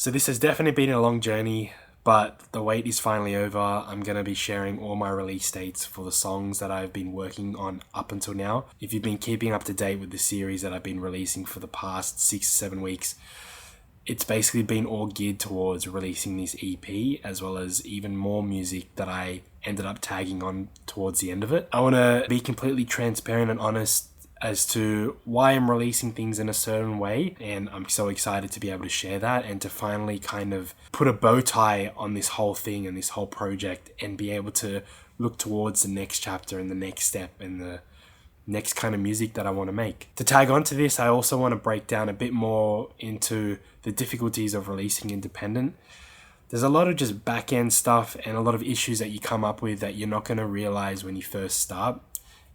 So this has definitely been a long journey, but the wait is finally over. I'm going to be sharing all my release dates for the songs that I've been working on up until now. If you've been keeping up to date with the series that I've been releasing for the past 6 to 7 weeks, it's basically been all geared towards releasing this EP, as well as even more music that I ended up tagging on towards the end of it. I want to be completely transparent and honest as to why I'm releasing things in a certain way, and I'm so excited to be able to share that and to finally kind of put a bow tie on this whole thing and this whole project and be able to look towards the next chapter and the next step and the next kind of music that I want to make. To tag onto this, I also want to break down a bit more into the difficulties of releasing independent. There's a lot of just back-end stuff and a lot of issues that you come up with that you're not going to realize when you first start,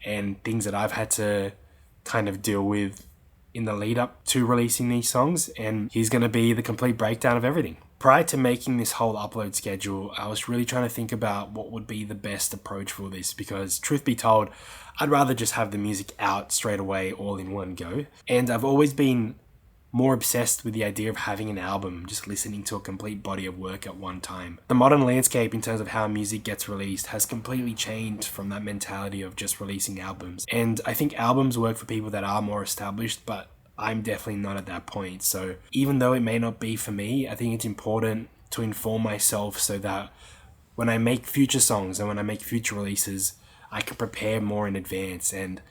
and things that I've had to kind of deal with in the lead up to releasing these songs, and here's going to be the complete breakdown of everything. Prior to making this whole upload schedule, I was really trying to think about what would be the best approach for this, because truth be told, I'd rather just have the music out straight away all in one go. And I've always been more obsessed with the idea of having an album, just listening to a complete body of work at one time. The modern landscape in terms of how music gets released has completely changed from that mentality of just releasing albums. And I think albums work for people that are more established, but I'm definitely not at that point. So even though it may not be for me, I think it's important to inform myself so that when I make future songs and when I make future releases, I can prepare more in advance. And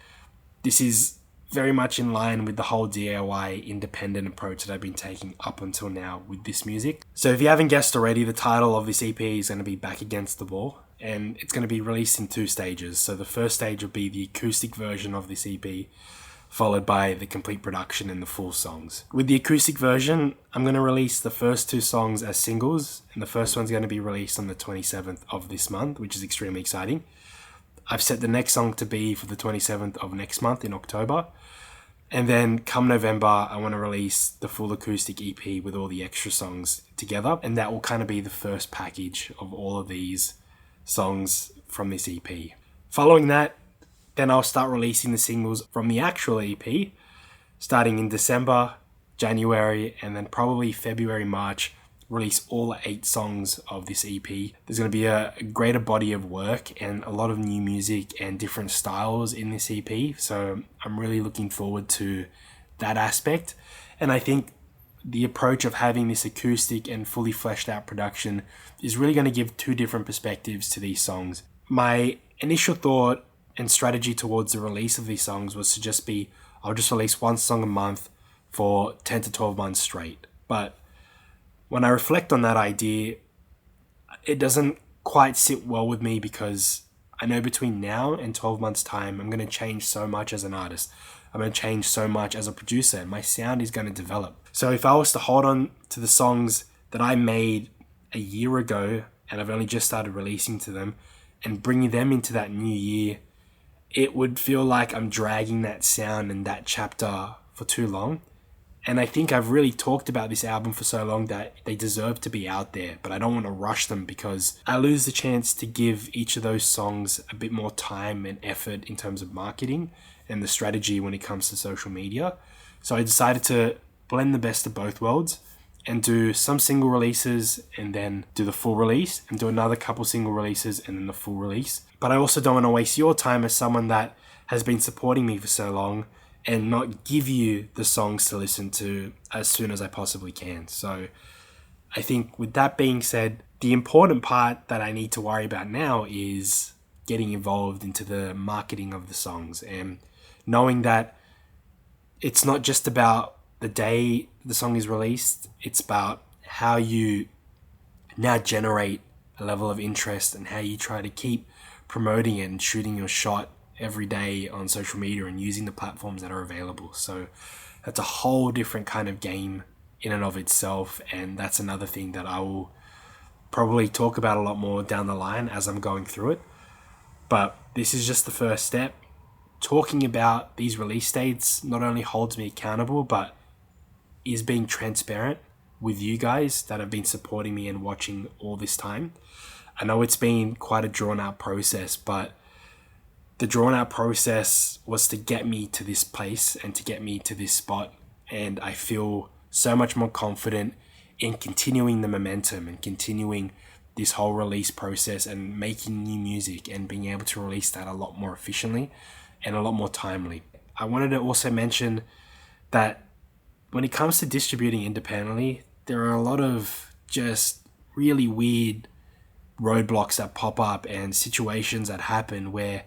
this is very much in line with the whole DIY independent approach that I've been taking up until now with this music. So if you haven't guessed already, the title of this EP is going to be Back Against the Wall, and it's going to be released in 2 stages. So the first stage will be the acoustic version of this EP, followed by the complete production and the full songs. With the acoustic version, I'm going to release the first 2 songs as singles, and the first one's going to be released on the 27th of this month, which is extremely exciting. I've set the next song to be for the 27th of next month in October. And then come November, I want to release the full acoustic EP with all the extra songs together. And that will kind of be the first package of all of these songs from this EP. Following that, then I'll start releasing the singles from the actual EP, starting in December, January, and then probably February, March, release all 8 songs of this EP. There's going to be a greater body of work and a lot of new music and different styles in this EP. So I'm really looking forward to that aspect. And I think the approach of having this acoustic and fully fleshed out production is really going to give 2 different perspectives to these songs. My initial thought and strategy towards the release of these songs was to just be, I'll just release 1 song a month for 10 to 12 months straight. But when I reflect on that idea, it doesn't quite sit well with me, because I know between now and 12 months time, I'm going to change so much as an artist. I'm going to change so much as a producer, and my sound is going to develop. So if I was to hold on to the songs that I made a year ago and I've only just started releasing to them and bringing them into that new year, it would feel like I'm dragging that sound and that chapter for too long. And I think I've really talked about this album for so long that they deserve to be out there, but I don't want to rush them because I lose the chance to give each of those songs a bit more time and effort in terms of marketing and the strategy when it comes to social media. So I decided to blend the best of both worlds and do some single releases and then do the full release, and do another couple single releases and then the full release. But I also don't want to waste your time as someone that has been supporting me for so long and not give you the songs to listen to as soon as I possibly can. So I think with that being said, the important part that I need to worry about now is getting involved into the marketing of the songs and knowing that it's not just about the day the song is released, it's about how you now generate a level of interest and how you try to keep promoting it and shooting your shot every day on social media and using the platforms that are available. So that's a whole different kind of game in and of itself, and that's another thing that I will probably talk about a lot more down the line as I'm going through it. But this is just the first step. Talking about these release dates not only holds me accountable, but is being transparent with you guys that have been supporting me and watching all this time. I know it's been quite a drawn out process, but the drawn out process was to get me to this place and to get me to this spot. And I feel so much more confident in continuing the momentum and continuing this whole release process and making new music and being able to release that a lot more efficiently and a lot more timely. I wanted to also mention that when it comes to distributing independently, there are a lot of just really weird roadblocks that pop up and situations that happen where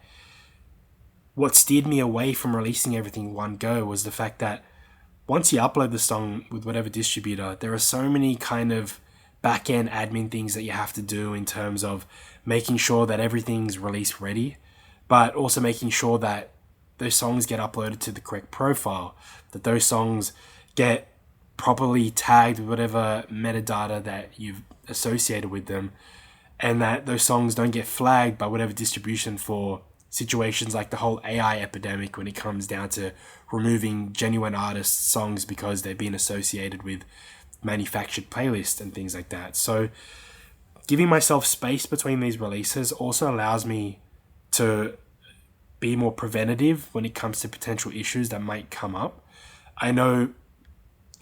what steered me away from releasing everything in one go was the fact that once you upload the song with whatever distributor, there are so many kind of back-end admin things that you have to do in terms of making sure that everything's release ready, but also making sure that those songs get uploaded to the correct profile, that those songs get properly tagged with whatever metadata that you've associated with them, and that those songs don't get flagged by whatever distribution for situations like the whole AI epidemic when it comes down to removing genuine artists' songs because they've been associated with manufactured playlists and things like that. So giving myself space between these releases also allows me to be more preventative when it comes to potential issues that might come up. I know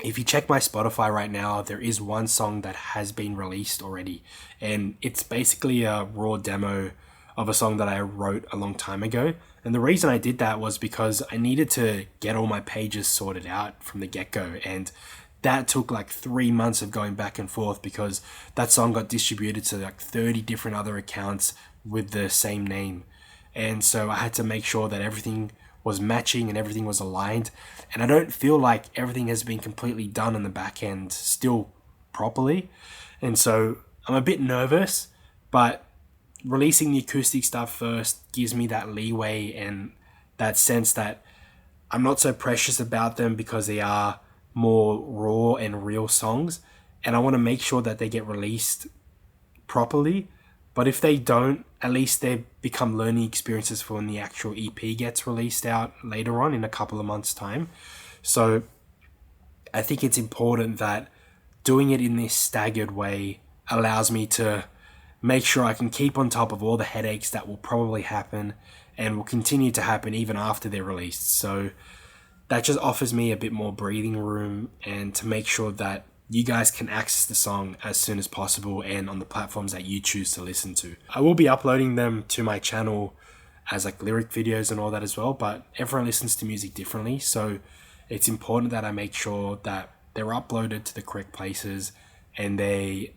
if you check my Spotify right now, there is one song that has been released already, and it's basically a raw demo of a song that I wrote a long time ago. And the reason I did that was because I needed to get all my pages sorted out from the get-go, and that took like 3 months of going back and forth because that song got distributed to like 30 different other accounts with the same name. And so I had to make sure that everything was matching and everything was aligned. And I don't feel like everything has been completely done on the back end still properly. And so I'm a bit nervous, but releasing the acoustic stuff first gives me that leeway and that sense that I'm not so precious about them because they are more raw and real songs, and I want to make sure that they get released properly. But if they don't, at least they become learning experiences for when the actual EP gets released out later on in a couple of months' time. So I think it's important that doing it in this staggered way allows me to make sure I can keep on top of all the headaches that will probably happen and will continue to happen even after they're released. So that just offers me a bit more breathing room and to make sure that you guys can access the song as soon as possible and on the platforms that you choose to listen to. I will be uploading them to my channel as like lyric videos and all that as well, but everyone listens to music differently, so it's important that I make sure that they're uploaded to the correct places and they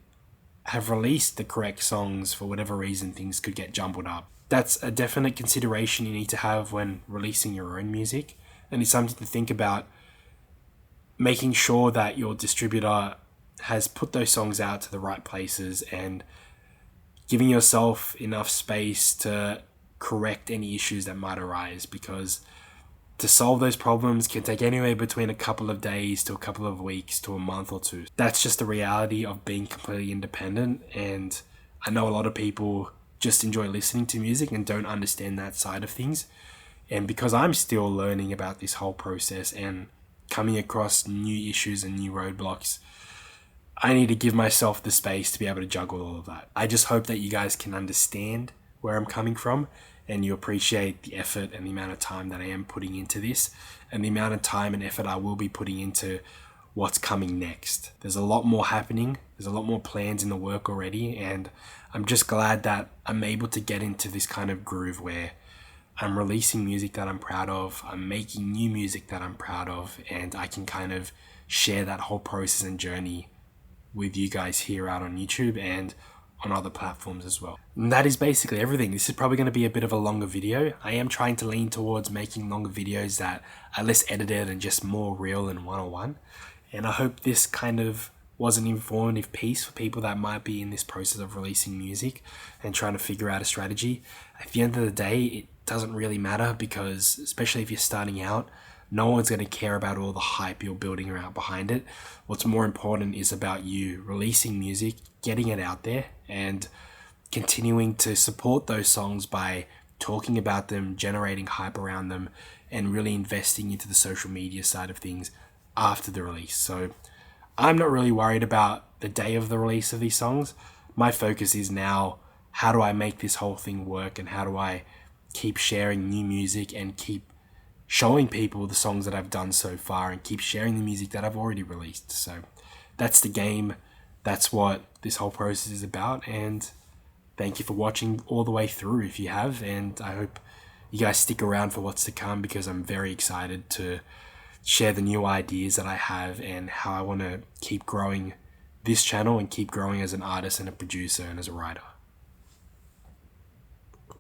have released the correct songs. For whatever reason, things could get jumbled up. That's a definite consideration you need to have when releasing your own music, and it's something to think about, making sure that your distributor has put those songs out to the right places and giving yourself enough space to correct any issues that might arise, because to solve those problems can take anywhere between a couple of days to a couple of weeks to a month or two. That's just the reality of being completely independent, and I know a lot of people just enjoy listening to music and don't understand that side of things. And because I'm still learning about this whole process and coming across new issues and new roadblocks, I need to give myself the space to be able to juggle all of that. I just hope that you guys can understand where I'm coming from and you appreciate the effort and the amount of time that I am putting into this and the amount of time and effort I will be putting into what's coming next. There's a lot more happening. There's a lot more plans in the work already, and I'm just glad that I'm able to get into this kind of groove where I'm releasing music that I'm proud of, I'm making new music that I'm proud of, and I can kind of share that whole process and journey with you guys here out on YouTube and on other platforms as well. And that is basically everything. This is probably going to be a bit of a longer video. I am trying to lean towards making longer videos that are less edited and just more real and one-on-one. And I hope this kind of was an informative piece for people that might be in this process of releasing music and trying to figure out a strategy. At the end of the day, it doesn't really matter, because especially if you're starting out, no one's going to care about all the hype you're building around behind it. What's more important is about you releasing music, getting it out there, and continuing to support those songs by talking about them, generating hype around them, and really investing into the social media side of things after the release. So I'm not really worried about the day of the release of these songs. My focus is now, how do I make this whole thing work, and how do I keep sharing new music and keep showing people the songs that I've done so far and keep sharing the music that I've already released. So that's the game. That's what this whole process is about. And thank you for watching all the way through if you have. And I hope you guys stick around for what's to come, because I'm very excited to share the new ideas that I have and how I want to keep growing this channel and keep growing as an artist and a producer and as a writer.